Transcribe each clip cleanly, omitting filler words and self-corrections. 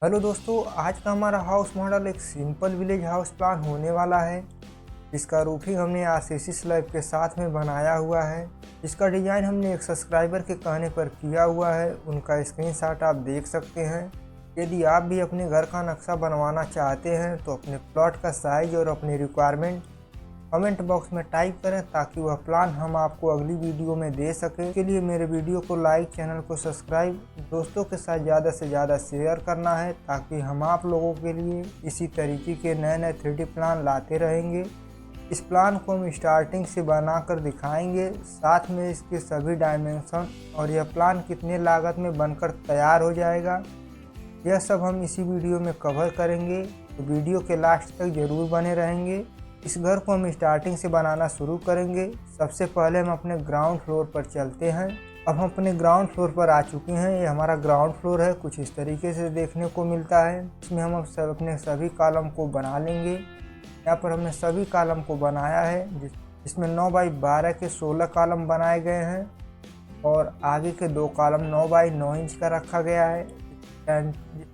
Hello दोस्तों, आज का हमारा हाउस मॉडल एक सिंपल विलेज हाउस प्लान होने वाला है। जिसका रूफिंग हमने आरसीसी स्लैब के साथ में बनाया हुआ है। इसका डिज़ाइन हमने एक सब्सक्राइबर के कहने पर किया हुआ है, उनका स्क्रीनशॉट आप देख सकते हैं। यदि आप भी अपने घर का नक्शा बनवाना चाहते हैं तो अपने प्लॉट का साइज और अपनी रिक्वायरमेंट कमेंट बॉक्स में टाइप करें ताकि वह प्लान हम आपको अगली वीडियो में दे सकें। इसके लिए मेरे वीडियो को लाइक, चैनल को सब्सक्राइब, दोस्तों के साथ ज़्यादा से ज़्यादा शेयर करना है ताकि हम आप लोगों के लिए इसी तरीके के नए नए 3D प्लान लाते रहेंगे। इस प्लान को हम स्टार्टिंग से बनाकर दिखाएंगे, साथ में इसके सभी डायमेंशन और यह प्लान कितने लागत में बनकर तैयार हो जाएगा, यह सब हम इसी वीडियो में कवर करेंगे। तो वीडियो के लास्ट तक ज़रूर बने रहेंगे। इस घर को हम स्टार्टिंग से बनाना शुरू करेंगे। सबसे पहले हम अपने ग्राउंड फ्लोर पर चलते हैं। अब हम अपने ग्राउंड फ्लोर पर आ चुके हैं। ये हमारा ग्राउंड फ्लोर है, कुछ इस तरीके से देखने को मिलता है। इसमें हम अपने सभी कॉलम को बना लेंगे। यहाँ पर हमने सभी कॉलम को बनाया है, जिसमें 9 बाई 12 के 16 कॉलम बनाए गए हैं और आगे के 2 कॉलम 9 बाई 9 इंच का रखा गया है।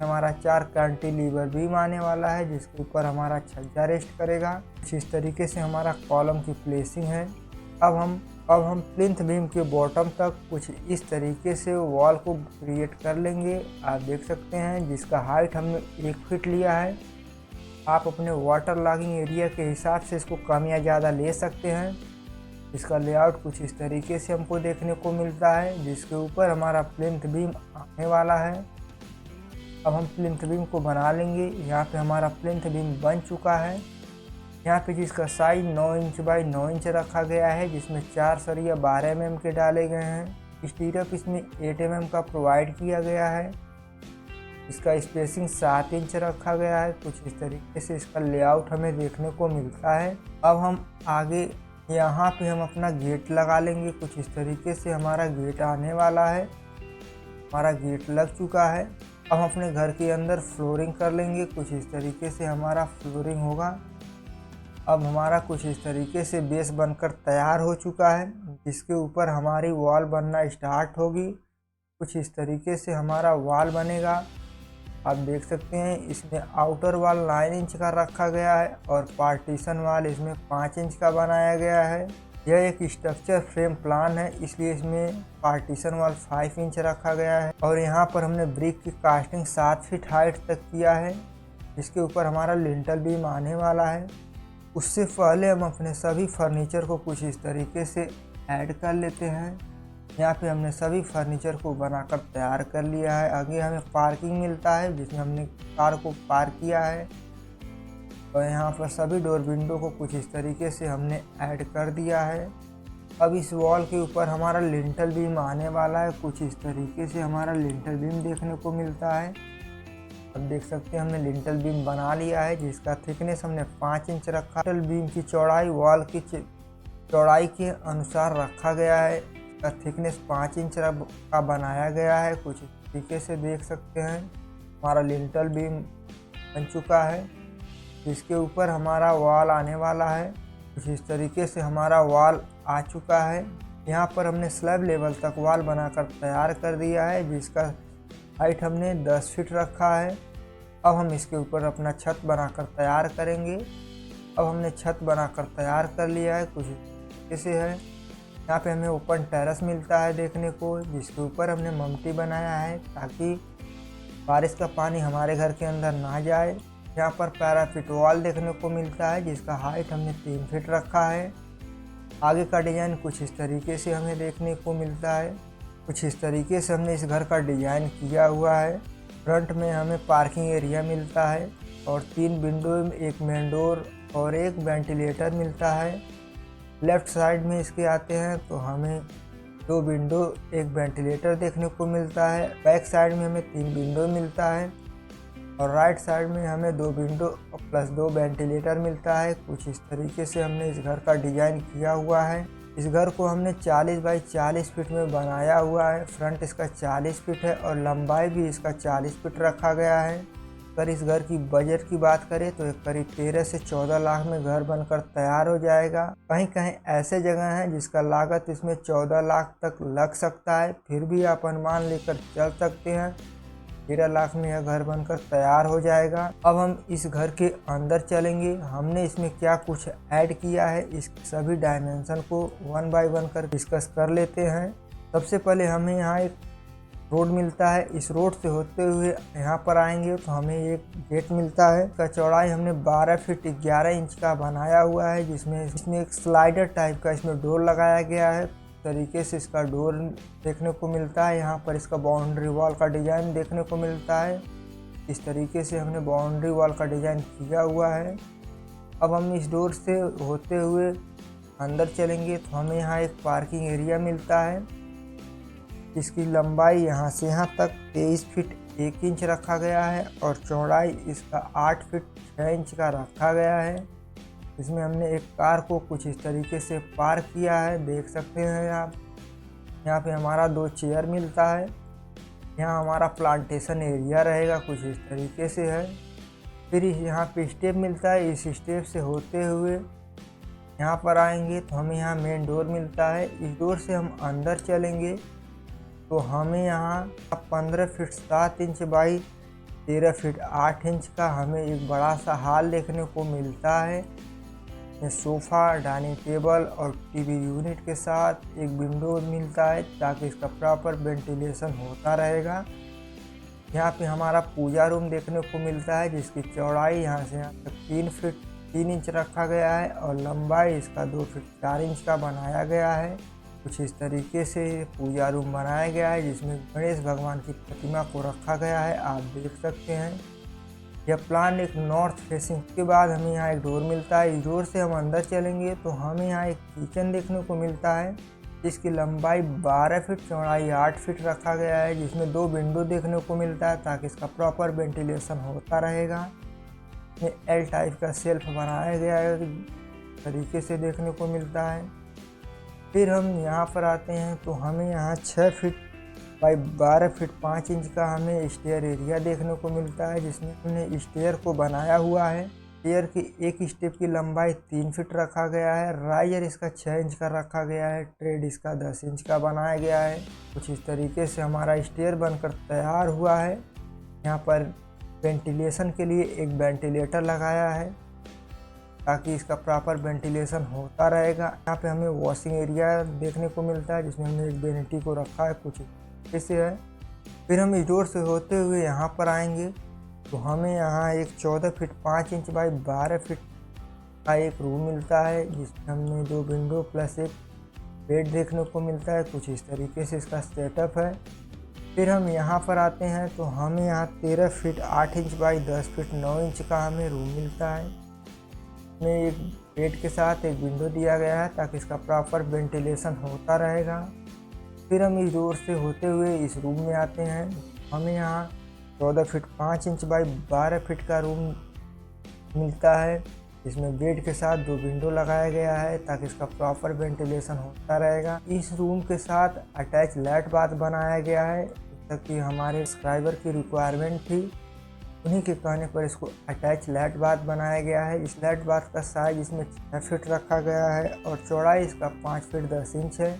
हमारा 4 कैंटिलीवर बीम आने वाला है, जिसके ऊपर हमारा छज्जा रेस्ट करेगा। कुछ इस तरीके से हमारा कॉलम की प्लेसिंग है। अब हम प्लिंथ बीम के बॉटम तक कुछ इस तरीके से वॉल को क्रिएट कर लेंगे। आप देख सकते हैं जिसका हाइट हमने 1 फीट लिया है। आप अपने वाटर लॉगिंग एरिया के हिसाब से इसको कम या ज़्यादा ले सकते हैं। इसका लेआउट कुछ इस तरीके से हमको देखने को मिलता है, जिसके ऊपर हमारा प्लिंथ बीम आने वाला है। अब हम प्लिंथ बीम को बना लेंगे। यहाँ पे हमारा प्लिंथ बीम बन चुका है। यहाँ पे जिसका साइज 9 इंच बाई 9 इंच रखा गया है, जिसमें 4 सरिया 12 mm के डाले गए हैं। स्टीरअप इसमें 8 mm का प्रोवाइड किया गया है। इसका स्पेसिंग 7 इंच रखा गया है। कुछ इस तरीके से इसका लेआउट हमें देखने को मिलता है। अब हम आगे यहाँ पे हम अपना गेट लगा लेंगे। कुछ इस तरीके से हमारा गेट आने वाला है। हमारा गेट लग चुका है। अब हम अपने घर के अंदर फ्लोरिंग कर लेंगे। कुछ इस तरीके से हमारा फ्लोरिंग होगा। अब हमारा कुछ इस तरीके से बेस बनकर तैयार हो चुका है, जिसके ऊपर हमारी वॉल बनना स्टार्ट होगी। कुछ इस तरीके से हमारा वॉल बनेगा। आप देख सकते हैं इसमें आउटर वॉल 9 इंच का रखा गया है और पार्टीशन वॉल इसमें 5 इंच का बनाया गया है। यह एक स्ट्रक्चर फ्रेम प्लान है, इसलिए इसमें पार्टीशन वॉल 5 इंच रखा गया है। और यहाँ पर हमने ब्रिक की कास्टिंग 7 फीट हाइट तक किया है, जिसके ऊपर हमारा लिंटल बीम आने वाला है। उससे पहले हम अपने सभी फर्नीचर को कुछ इस तरीके से ऐड कर लेते हैं। यहाँ पे हमने सभी फर्नीचर को बनाकर तैयार कर लिया है। आगे हमें पार्किंग मिलता है, जिसमें हमने कार को पार्क किया है। और यहाँ पर सभी डोर विंडो को कुछ इस तरीके से हमने ऐड कर दिया है। अब इस वॉल के ऊपर हमारा लिंटल बीम आने वाला है। कुछ इस तरीके से हमारा लिंटल बीम देखने को मिलता है। अब देख सकते हैं हमने लिंटल बीम बना लिया है, जिसका थिकनेस हमने 5 इंच रखा। लिंटल बीम की चौड़ाई वॉल की चौड़ाई के अनुसार रखा गया है। इसका थिकनेस 5 इंच का बनाया गया है। कुछ इस तरीके से देख सकते हैं हमारा लिंटल बीम बन चुका है, जिसके ऊपर हमारा वॉल आने वाला है। कुछ इस तरीके से हमारा वॉल आ चुका है। यहाँ पर हमने स्लैब लेवल तक वॉल बनाकर तैयार कर दिया है, जिसका हाइट हमने 10 फीट रखा है। अब हम इसके ऊपर अपना छत बनाकर तैयार करेंगे। अब हमने छत बनाकर तैयार कर लिया है। कुछ ऐसे है। यहाँ पे हमें ओपन टेरेस मिलता है देखने को, जिसके ऊपर हमने ममटी बनाया है ताकि बारिश का पानी हमारे घर के अंदर ना जाए। यहाँ पर पैराफिट वॉल देखने को मिलता है, जिसका हाइट हमने 3 फीट रखा है। आगे का डिज़ाइन कुछ इस तरीके से हमें देखने को मिलता है। कुछ इस तरीके से हमने इस घर का डिज़ाइन किया हुआ है। फ्रंट में हमें पार्किंग एरिया मिलता है और 3 विंडो, 1 मेन डोर और 1 वेंटिलेटर मिलता है। लेफ़्ट साइड में इसके आते हैं तो हमें 2 विंडो, 1 वेंटिलेटर देखने को मिलता है। बैक साइड में हमें 3 विंडो मिलता है और राइट साइड में हमें 2 विंडो प्लस 2 वेंटिलेटर मिलता है। कुछ इस तरीके से हमने इस घर का डिज़ाइन किया हुआ है। इस घर को हमने 40 बाई 40 फीट में बनाया हुआ है। फ्रंट इसका 40 फीट है और लंबाई भी इसका 40 फीट रखा गया है। अगर इस घर की बजट की बात करें तो एक करीब 13 से 14 लाख में घर बनकर तैयार हो जाएगा। कहीं कहीं ऐसे जगह हैं जिसका लागत इसमें 14 लाख तक लग सकता है, फिर भी आप अनुमान लेकर चल सकते हैं। 13 लाख में यह घर बनकर तैयार हो जाएगा। अब हम इस घर के अंदर चलेंगे। हमने इसमें क्या कुछ ऐड किया है, इस सभी डायमेंशन को 1 बाय 1 कर डिस्कस कर लेते हैं। सबसे पहले हमें यहाँ एक रोड मिलता है। इस रोड से होते हुए यहाँ पर आएंगे तो हमें एक गेट मिलता है। इसका चौड़ाई हमने 12 फीट 11 इंच का बनाया हुआ है, जिसमें इसमें एक स्लाइडर टाइप का इसमें डोर लगाया गया है। तरीके से इसका डोर देखने को मिलता है। यहाँ पर इसका बाउंड्री वॉल का डिज़ाइन देखने को मिलता है। इस तरीके से हमने बाउंड्री वॉल का डिज़ाइन किया हुआ है। अब हम इस डोर से होते हुए अंदर चलेंगे तो हमें यहाँ एक पार्किंग एरिया मिलता है। इसकी लंबाई यहाँ से यहाँ तक 23 फीट 1 इंच रखा गया है और चौड़ाई इसका 8 फीट 6 इंच का रखा गया है। इसमें हमने एक कार को कुछ इस तरीके से पार्क किया है, देख सकते हैं आप। यहाँ पे हमारा 2 चेयर मिलता है। यहाँ हमारा प्लांटेशन एरिया रहेगा, कुछ इस तरीके से है। फिर यहाँ पे स्टेप मिलता है। इस स्टेप से होते हुए यहाँ पर आएंगे तो हमें यहाँ मेन डोर मिलता है। इस डोर से हम अंदर चलेंगे तो हमें यहाँ 15 feet 7 inch by 13 feet 8 inch का हमें एक बड़ा सा हॉल देखने को मिलता है। सोफ़ा, डाइनिंग टेबल और टीवी यूनिट के साथ एक विंडो मिलता है ताकि इसका प्रॉपर वेंटिलेशन होता रहेगा। यहाँ पे हमारा पूजा रूम देखने को मिलता है, जिसकी चौड़ाई यहाँ से यहाँ तक 3 फीट 3 इंच रखा गया है और लंबाई इसका 2 फीट 4 इंच का बनाया गया है। कुछ इस तरीके से पूजा रूम बनाया गया है, जिसमें गणेश भगवान की प्रतिमा को रखा गया है, आप देख सकते हैं। यह प्लान एक नॉर्थ फेसिंग के बाद हमें यहाँ एक डोर मिलता है। इस डोर से हम अंदर चलेंगे तो हमें यहाँ एक किचन देखने को मिलता है, जिसकी लंबाई 12 फीट चौड़ाई 8 फीट रखा गया है, जिसमें 2 विंडो देखने को मिलता है ताकि इसका प्रॉपर वेंटिलेशन होता रहेगा। इसमें एल टाइप का शेल्फ बनाया गया है, तरीके से देखने को मिलता है। फिर हम यहाँ पर आते हैं तो हमें यहाँ 6 फीट बाई 12 फीट 5 इंच का हमें स्टेयर एरिया देखने को मिलता है, जिसमें हमने स्टेयर को बनाया हुआ है। स्टेयर की एक स्टेप की लंबाई 3 फीट रखा गया है। राइजर इसका 6 इंच का रखा गया है। ट्रेड इसका 10 इंच का बनाया गया है। कुछ इस तरीके से हमारा स्टेयर बनकर तैयार हुआ है। यहाँ पर वेंटिलेशन के लिए एक वेंटिलेटर लगाया है ताकि इसका प्रॉपर वेंटिलेशन होता रहेगा। यहाँ पे हमें वॉशिंग एरिया देखने को मिलता है, जिसमें हमने एक वेनिटी को रखा है, कुछ ऐसे है। फिर हम इस डोर से होते हुए यहाँ पर आएंगे तो हमें यहाँ एक 14 फीट 5 इंच बाई 12 फीट का एक रूम मिलता है, जिसमें हमने 2 विंडो प्लस एक बेड देखने को मिलता है। कुछ इस तरीके से इसका सेटअप है। फिर हम यहाँ पर आते हैं तो हमें यहाँ 13 feet 8 inch by 10 feet 9 inch का हमें रूम मिलता है। में एक बेड के साथ एक विंडो दिया गया है ताकि इसका प्रॉपर वेंटिलेशन होता रहेगा। फिर हम इस डोर से होते हुए इस रूम में आते हैं। हमें यहाँ 14 फीट 5 इंच बाई 12 फीट का रूम मिलता है, जिसमें बेड के साथ 2 विंडो लगाया गया है ताकि इसका प्रॉपर वेंटिलेशन होता रहेगा। इस रूम के साथ अटैच लैट बाथ बनाया गया है, ताकि हमारे सब्सक्राइबर की रिक्वायरमेंट थी, उन्हीं के कहने पर इसको अटैच लैट बाथ बनाया गया है। इस लैट बाथ का साइज इसमें 6 फीट रखा गया है और चौड़ाई इसका 5 फीट 10 इंच है।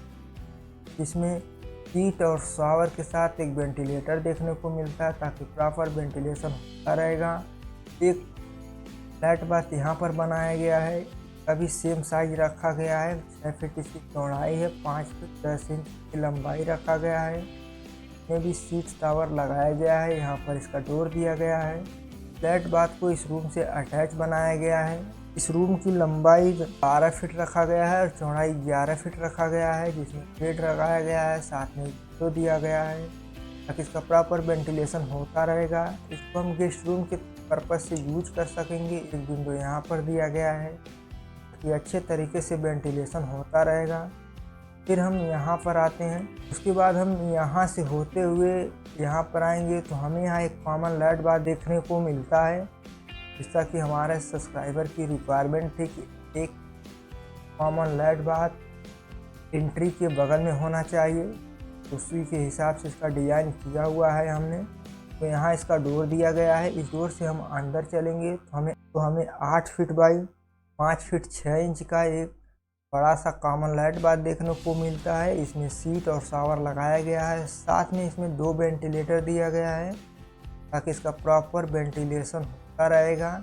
इसमें हीट और शावर के साथ एक वेंटिलेटर देखने को मिलता है ताकि प्रॉपर वेंटिलेशन होता रहेगा। एक लैट बाथ यहाँ पर बनाया गया है, अभी सेम साइज रखा गया है। 6 फीट इसकी चौड़ाई है, 5 फीट 10 इंच की लंबाई रखा गया है। में भी सीट टावर लगाया गया है। यहाँ पर इसका डोर दिया गया है। फ्लैट बाथ को इस रूम से अटैच बनाया गया है। इस रूम की लंबाई 12 फीट रखा गया है और चौड़ाई 11 फीट रखा गया है, जिसमें बेड लगाया गया है, साथ में विंडो दिया गया है ताकि इसका प्रॉपर वेंटिलेशन होता रहेगा। इसको हम गेस्ट रूम के पर्पज़ से यूज कर सकेंगे। एक विंडो यहाँ पर दिया गया है ताकि अच्छे तरीके से वेंटिलेशन होता रहेगा। फिर हम यहाँ पर आते हैं, उसके बाद हम यहाँ से होते हुए यहाँ पर आएंगे तो हमें यहाँ एक कॉमन लैट बाथ देखने को मिलता है, जिसका कि हमारे सब्सक्राइबर की रिक्वायरमेंट थी कि एक कॉमन लैट बाथ एंट्री के बगल में होना चाहिए। तो उसी के हिसाब से इसका डिज़ाइन किया हुआ है हमने। तो यहाँ इसका डोर दिया गया है। इस डोर से हम अंदर चलेंगे तो हमें 8 फीट बाई 5 फीट 6 इंच का एक बड़ा सा कॉमन लाइट बाथ देखने को मिलता है। इसमें सीट और शावर लगाया गया है, साथ में इसमें 2 वेंटिलेटर दिया गया है ताकि इसका प्रॉपर वेंटिलेशन होता रहेगा।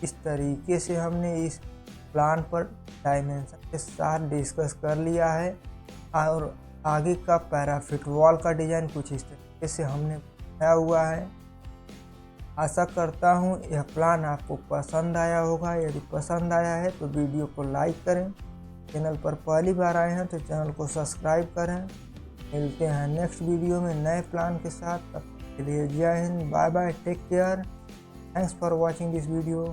इस तरीके से हमने इस प्लान पर डायमेंशन के साथ डिस्कस कर लिया है और आगे का पैराफिट वॉल का डिज़ाइन कुछ इस तरीके से हमने बनाया हुआ है। आशा करता हूँ यह प्लान आपको पसंद आया होगा। यदि पसंद आया है तो वीडियो को लाइक करें, चैनल पर पहली बार आए हैं तो चैनल को सब्सक्राइब करें। मिलते हैं नेक्स्ट वीडियो में नए प्लान के साथ। तब तक के लिए जय हिंद, bye bye, take care, thanks for watching this video.